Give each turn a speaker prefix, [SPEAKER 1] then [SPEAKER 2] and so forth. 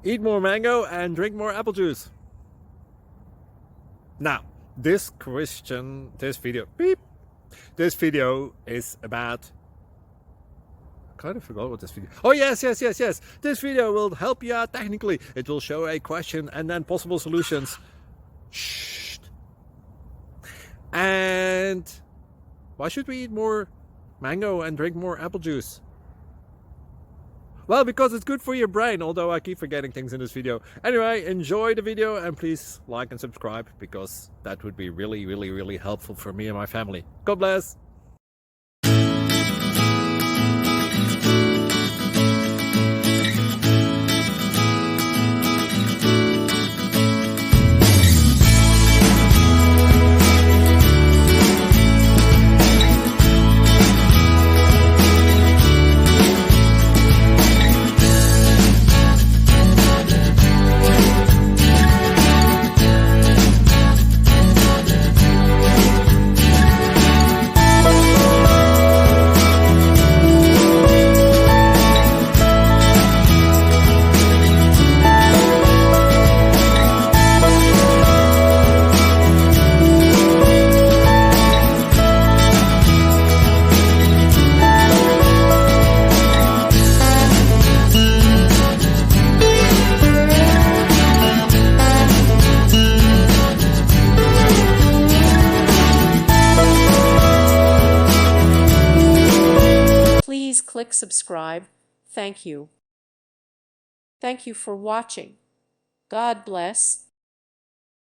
[SPEAKER 1] eat more mango and drink more apple juice. Now, this video is about, I kind of forgot what this video. Oh yes. This video will help you out technically. It will show a question and then possible solutions. Shh. And why should we eat more mango and drink more apple juice? Well, because it's good for your brain, although I keep forgetting things in this video. Anyway, enjoy the video and please like and subscribe, because that would be really helpful for me and my family. God bless!
[SPEAKER 2] Please click subscribe. Thank you. Thank you for watching. God bless.